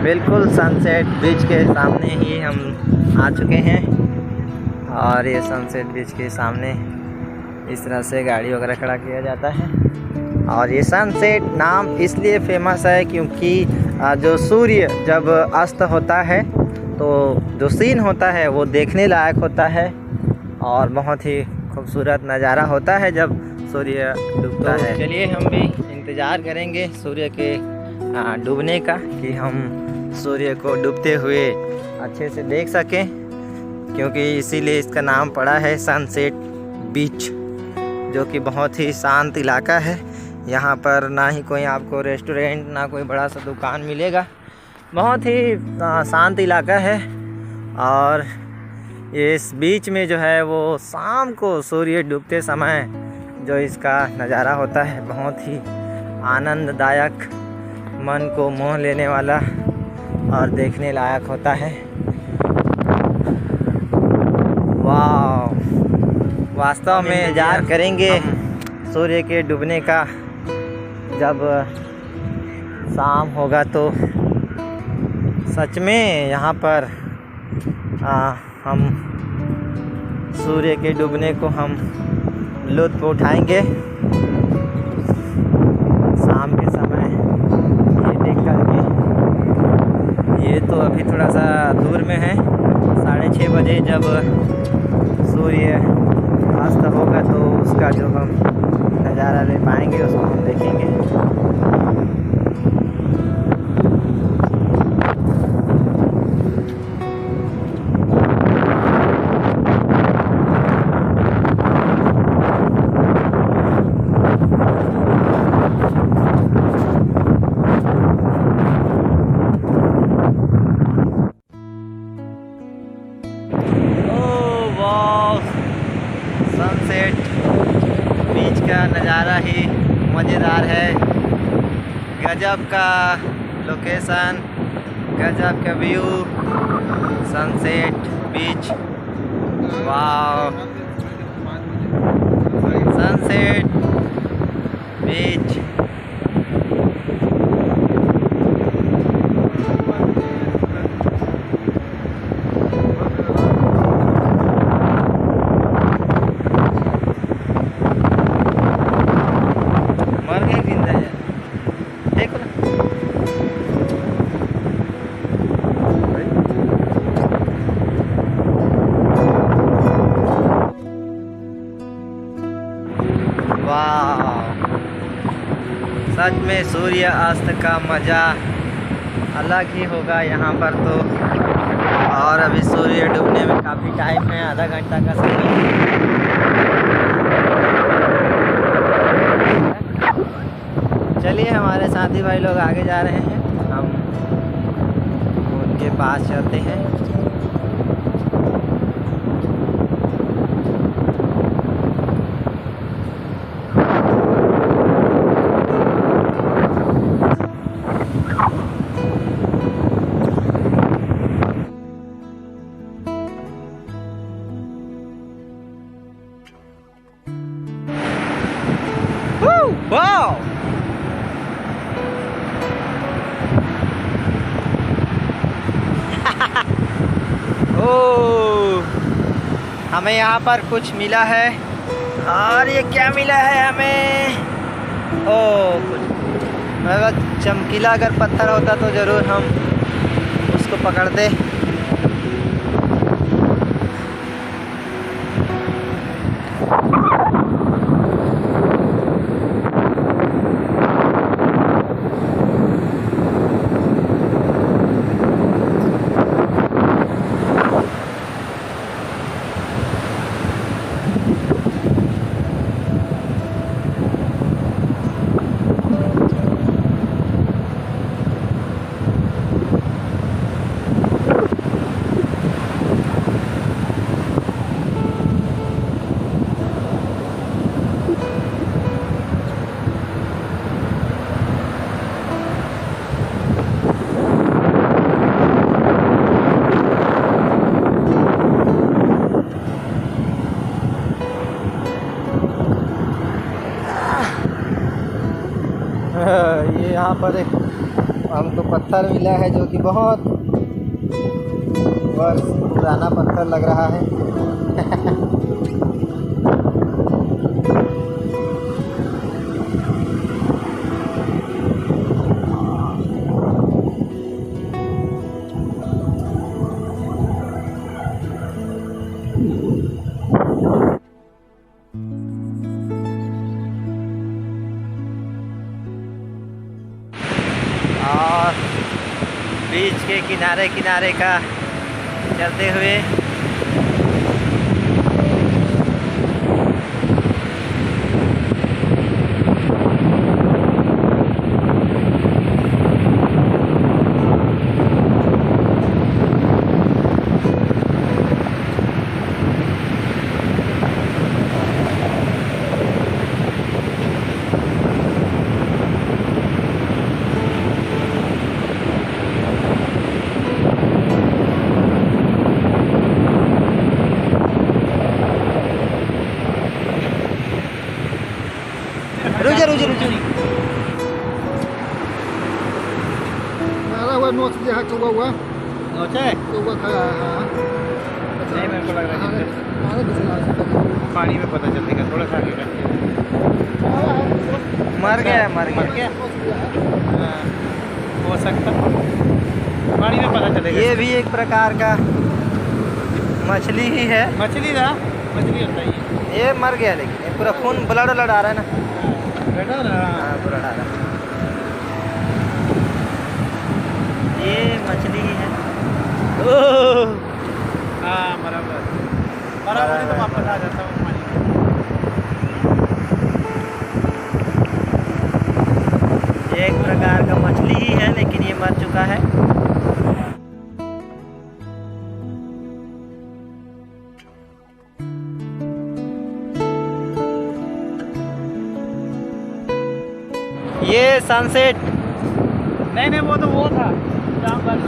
बिल्कुल सनसेट बीच के सामने ही हम आ चुके हैं और ये सनसेट बीच के सामने इस तरह से गाड़ी वगैरह खड़ा किया जाता है। और ये सनसेट नाम इसलिए फेमस है क्योंकि जो सूर्य जब अस्त होता है तो जो सीन होता है वो देखने लायक होता है और बहुत ही खूबसूरत नज़ारा होता है जब सूर्य डूबता है। चलिए हम भी इंतज़ार करेंगे सूर्य के डूबने का कि हम सूर्य को डूबते हुए अच्छे से देख सकें, क्योंकि इसीलिए इसका नाम पड़ा है सनसेट बीच, जो कि बहुत ही शांत इलाका है। यहाँ पर ना ही कोई आपको रेस्टोरेंट ना कोई बड़ा सा दुकान मिलेगा, बहुत ही शांत इलाका है। और इस बीच में जो है वो शाम को सूर्य डूबते समय जो इसका नज़ारा होता है बहुत ही आनंददायक, मन को मोह लेने वाला और देखने लायक होता है। वाह, वास्तव में इंतज़ार करेंगे सूर्य के डूबने का। जब शाम होगा तो सच में यहाँ पर हम सूर्य के डूबने को हम लुत्फ़ उठाएंगे शाम के समय ये देख कर के। ये तो अभी थोड़ा सा दूर में है, 6:30 बजे जब सूर्य अस्त होगा तो उसका जो हम नज़ारा ले पाएंगे उसको हम देखेंगे। सनसेट बीच का नज़ारा ही मज़ेदार है। गजब का लोकेशन, गजब का व्यू, सनसेट बीच। वाह, सनसेट बीच। सच में सूर्य अस्त का मज़ा अलग ही होगा यहाँ पर तो। और अभी सूर्य डूबने में काफ़ी टाइम है, आधा घंटा का समय। चलिए हमारे साथी भाई लोग आगे जा रहे हैं, हम उनके पास चलते हैं। वाह, ओह, हमें यहाँ पर कुछ मिला है। और ये क्या मिला है हमें? ओह, कुछ अगर चमकीला अगर पत्थर होता तो ज़रूर हम उसको पकड़ते। यहाँ पर हमको पत्थर मिला है जो कि बहुत बस पुराना पत्थर लग रहा है। और बीच के किनारे किनारे का चलते हुए रुझे Malah wan nuat dia hak coba wah. नोचे Coba kayak नहीं मेरे को लग रहा है Malah bisa पानी में पता चलेगा थोड़ा सा आगे करके मर गया हाँ, हो सकता पानी में पता चलेगा। ये भी एक प्रकार का मछली ही है। मछली होता है ये मर गया लेकिन ये पूरा खून ब्लड आ रहा है ना। हाँ ब्लड आ रहा है। ये मछली ही है। हाँ बराबर ही तो वापस आ जाता हूँ पानी में। एक प्रकार का मछली ही है लेकिन ये मर चुका है। ये सनसेट नहीं वो था।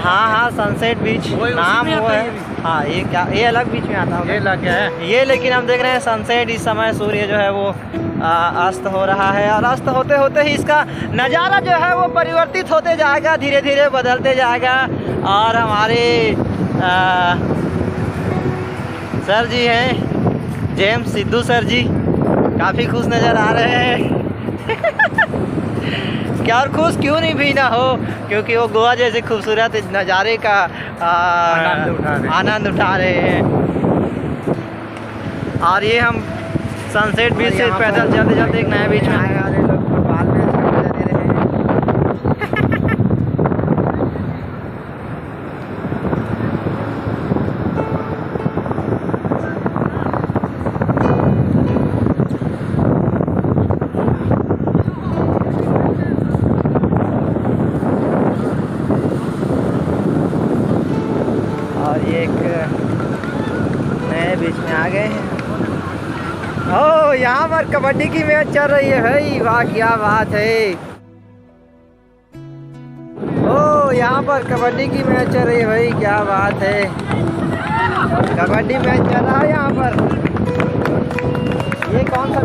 हाँ सनसेट बीच नाम वो है। हाँ ये क्या ये अलग बीच में आता है। ये अलग है ये, लेकिन हम देख रहे हैं सनसेट। इस समय सूर्य जो है वो अस्त हो रहा है और अस्त होते होते ही इसका नज़ारा जो है वो परिवर्तित होते जाएगा, धीरे धीरे बदलते जाएगा। और हमारे सर जी हैं जेम्स सिद्धू सर जी, काफ़ी खुश नज़र आ रहे हैं। क्या और खुश क्यों नहीं भी ना हो, क्योंकि वो गोवा जैसे खूबसूरत नज़ारे का आनंद उठा रहे हैं। और ये हम सनसेट बीच से पैदल चलते चलते एक नया बीच में आए वाले लोग बाल में दे रहे हैं। और ये एक नए बीच में आ गए हैं। ओ यहाँ पर कबड्डी की मैच चल रही है भाई, वाह क्या बात है। ओ यहाँ पर कबड्डी की मैच चल रही है भाई, क्या बात है। कबड्डी मैच चल रहा है यहाँ पर। ये कौन सा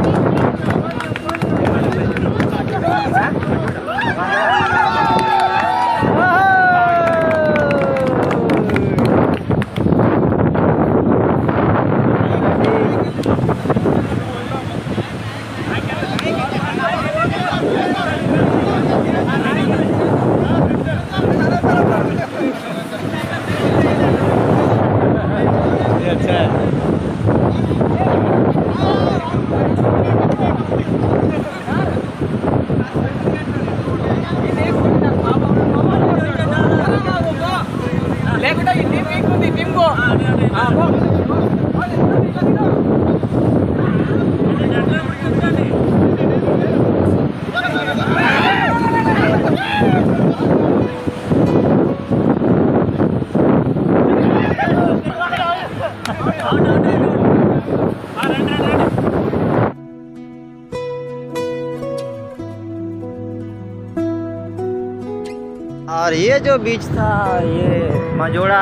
और ये जो बीच था ये मजोड़ा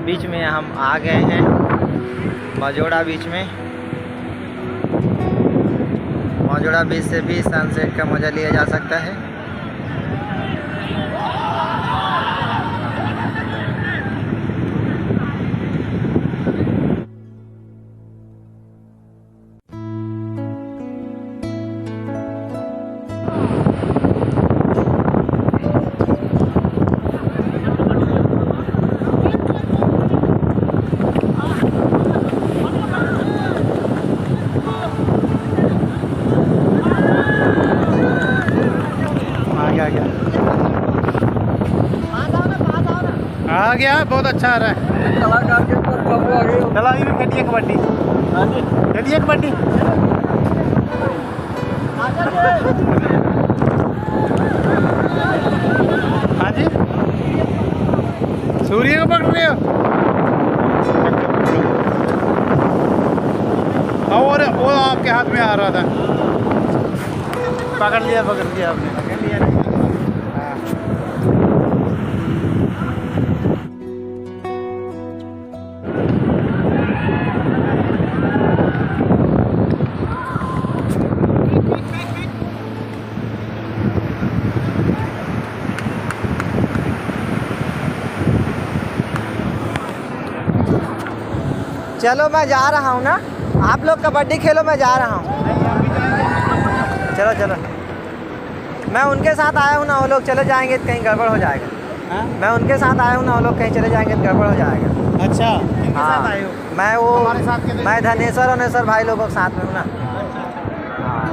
बीच में हम आ गए हैं। मजोड़ा बीच में, मजोड़ा बीच से भी सनसेट का मज़ा लिया जा सकता है। आ गया, बहुत अच्छा आ रहा है। कलाकार के ऊपर बाबू आ गए। चलो अभी भी खेलिए कबड्डी, खेलिए कबड्डी। हाँ जी, सूर्य को पकड़ रहे हो? और वो आपके हाथ में आ रहा था, पकड़ लिया आपने, पकड़ लिया। हाँ। चलो मैं जा रहा हूँ ना, आप लोग कबड्डी खेलो, मैं जा रहा हूँ। चलो चलो, मैं उनके साथ आया हूँ ना, वो लोग चले जाएंगे तो कहीं गड़बड़ हो जाएगा। हाँ? मैं उनके साथ आया हूँ ना, वो लोग कहीं चले जाएंगे तो गड़बड़ हो जाएगा। अच्छा, इनके हाँ, साथ आए हो? मैं वो हमारे साथ के मैं धनेश्वर और भाई लोगों के साथ में हूँ ना। हाँ।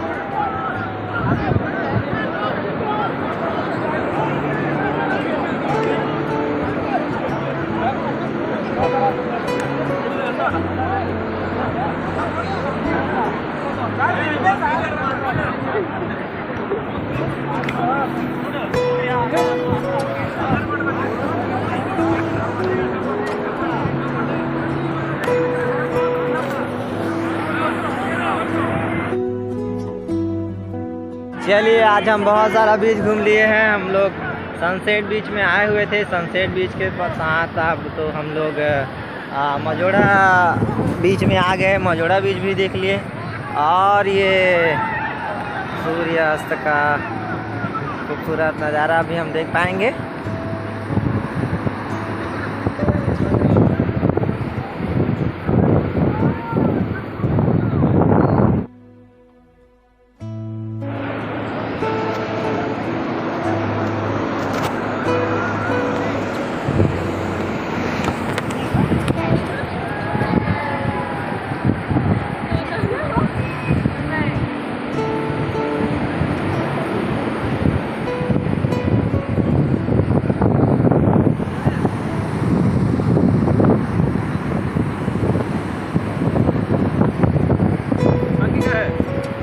चलिए, आज हम बहुत सारा बीच घूम लिए हैं। हम लोग सनसेट बीच में आए हुए थे। सनसेट बीच के साथ अब तो हम लोग मजोड़ा बीच में आ गए। मजोड़ा बीच भी देख लिए और ये सूर्यास्त का खूबसूरत नज़ारा भी हम देख पाएंगे।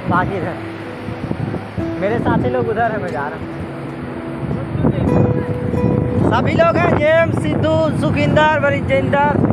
बाकी है मेरे साथी लोग उधर है, मैं जा रहा हूँ। सभी लोग हैं, जेम्स, सिद्धू, सुखिंदर, बरिजेंदर।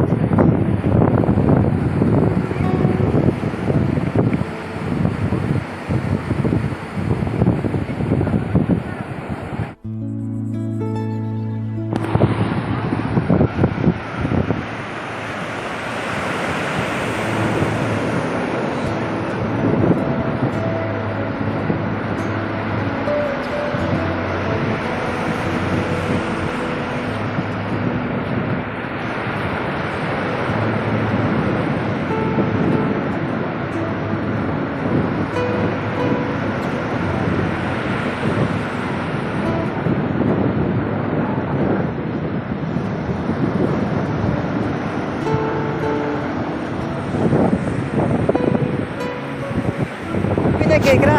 केकरा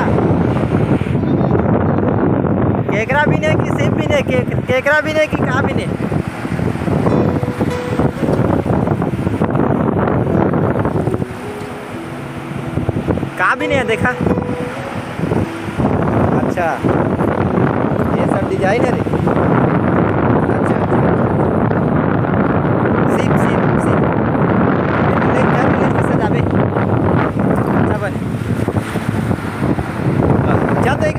केकरा भी नहीं कि सिर्फ भी नहीं, केकरा भी नहीं कि कहाँ भी नहीं। कहाँ भी नहीं है, देखा? अच्छा, ये सब डिजाइनर है। अच्छा, सिप सिप सिप सजावे अच्छा बने। चल देख,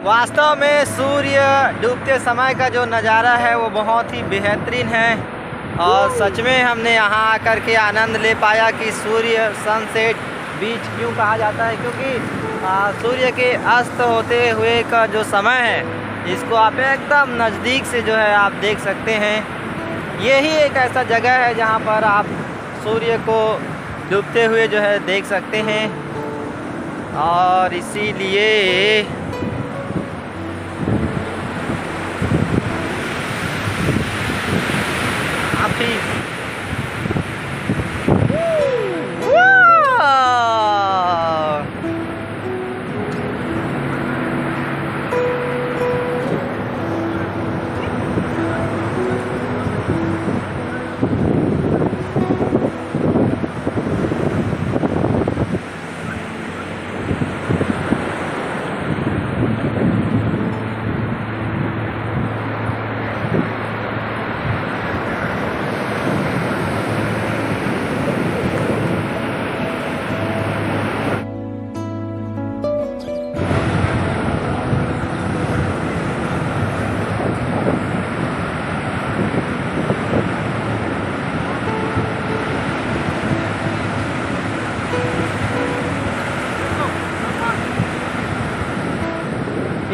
वास्तव में सूर्य डूबते समय का जो नज़ारा है वो बहुत ही बेहतरीन है और सच में हमने यहाँ आकर के आनंद ले पाया कि सूर्य सनसेट बीच क्यों कहा जाता है, क्योंकि सूर्य के अस्त होते हुए का जो समय है इसको आप एकदम नज़दीक से जो है आप देख सकते हैं। यही एक ऐसा जगह है जहाँ पर आप सूर्य को डूबते हुए जो है देख सकते हैं और इसीलिए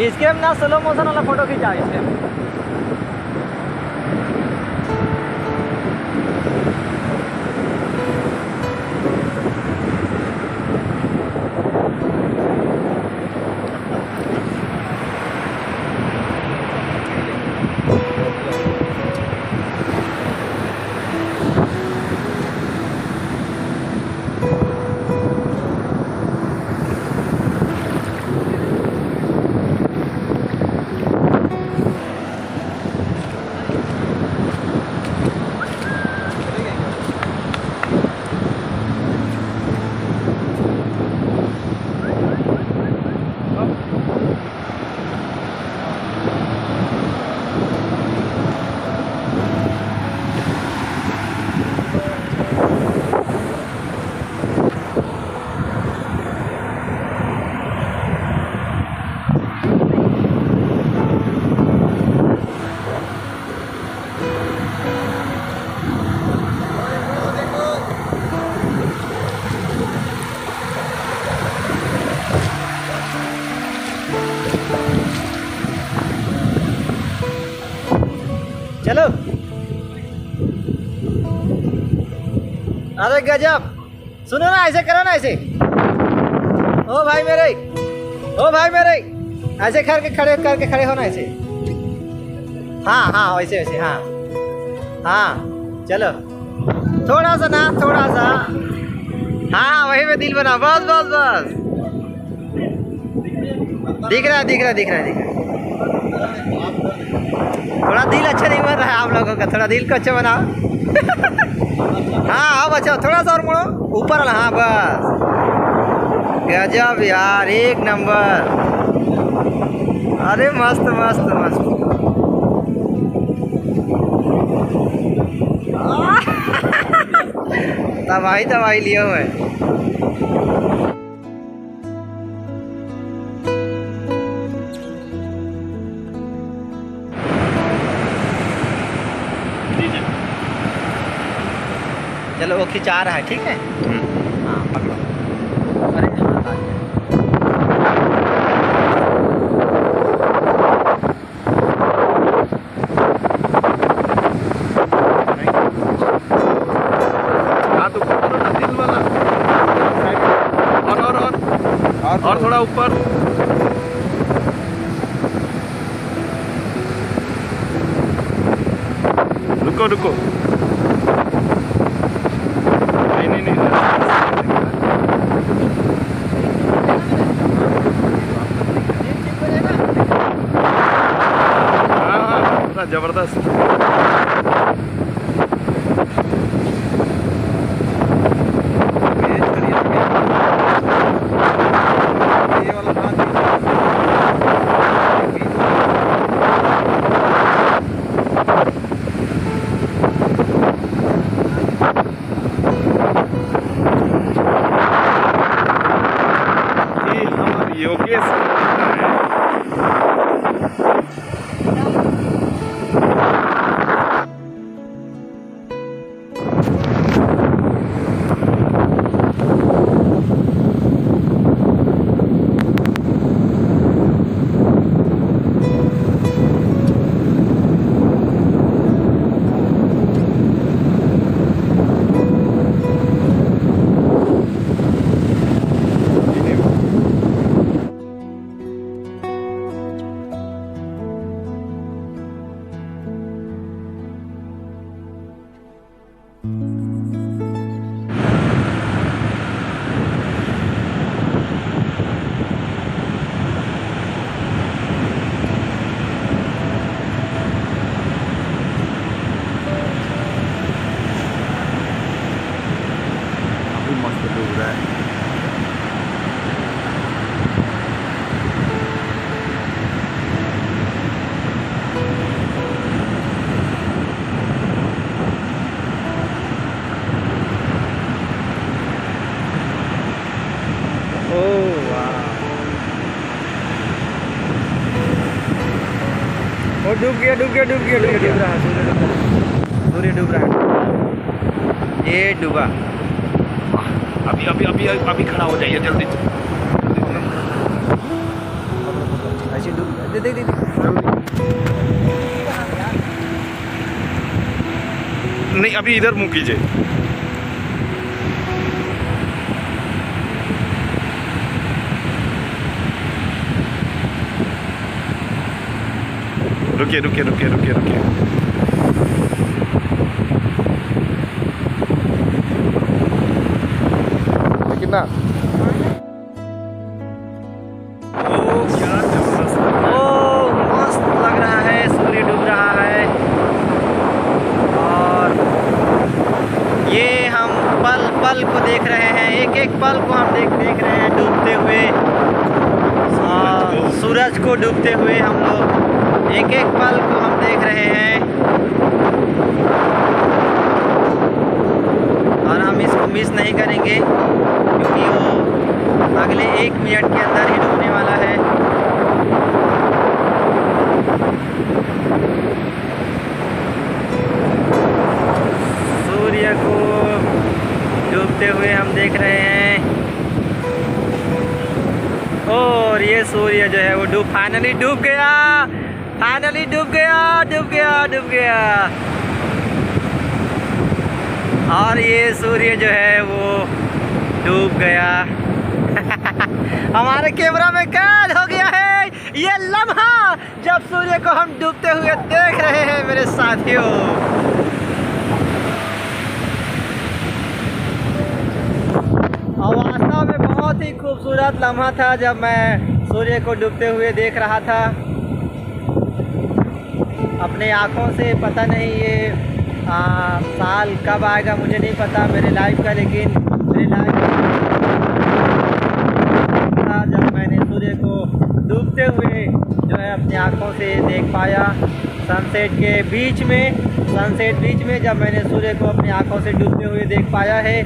इसके हम ना स्लो मोशन वाला फोटो खींचा इसके हम। चलो, अरे गजब, सुनो ना, ऐसे करो ना, ऐसे ओ भाई मेरे, ओ भाई मेरे, ऐसे खड़े करके खड़े हो ना, ऐसे। हाँ हाँ, वैसे वैसे, हाँ हाँ, चलो थोड़ा सा ना, थोड़ा सा, हाँ वही में दिल बना, बस बस बस, दिख रहा है, दिख रहा है, दिख रहा है, दिख रहा है। थोड़ा दिल अच्छा नहीं बन रहा है आप लोगों का, थोड़ा दिल को अच्छा बनाओ। हाँ अब अच्छा, थोड़ा सा और मुड़ो ऊपर वाला, हाँ बस, गजब यार, एक नंबर, अरे मस्त मस्त मस्त। तबाही लिए हुए। चलो वो खिंचा रहा है, ठीक है, हाँ पकड़ो, अरे हाथ आ गया। हाथ ऊपर करो ना, दिल वाला, और थोड़ा ऊपर, रुको रुको, नहीं हाँ, जबरदस्त। रहा है। ओह वाह, वो डूब गया डूब गया डूब गया डूब डूब गया। रहा है, सूर्य डूब रहा है। ये डूबा। अभी अभी अभी अभी खड़ा हो जाइए जल्दी। ऐसे डूब दे दे दे। नहीं अभी इधर मुँह कीजिए। रुकिए रुकिए रुकिए रुकिए रुकिए। कितना क्या जबरदस्त ओह मस्त लग रहा है, सूर्य डूब रहा है। और ये हम पल पल को देख रहे हैं, एक एक पल को हम देख रहे हैं डूबते हुए। सूरज को डूबते हुए हम लोग एक एक पल को हम देख रहे हैं। और हम इसको मिस नहीं करेंगे क्योंकि वो अगले 1 मिनट के अंदर ही डूबने वाला है। सूर्य को डूबते हुए हम देख रहे हैं। और ये सूर्य जो है वो फाइनली डूब गया, फाइनली डूब गया डूब गया डूब गया। और ये सूर्य जो है वो डूब गया। हमारे कैमरा में कैद हो गया है ये लम्हा जब सूर्य को हम डूबते हुए देख रहे हैं मेरे साथियों। और वास्तव में बहुत ही खूबसूरत लम्हा था जब मैं सूर्य को डूबते हुए देख रहा था अपने आँखों से। पता नहीं ये साल कब आएगा मुझे नहीं पता मेरे लाइफ का, लेकिन मेरे लाइफ था जब मैंने सूर्य को डूबते हुए जो है अपनी आँखों से देख पाया। सनसेट के बीच में, सनसेट बीच में जब मैंने सूर्य को अपनी आँखों से डूबते हुए देख पाया है।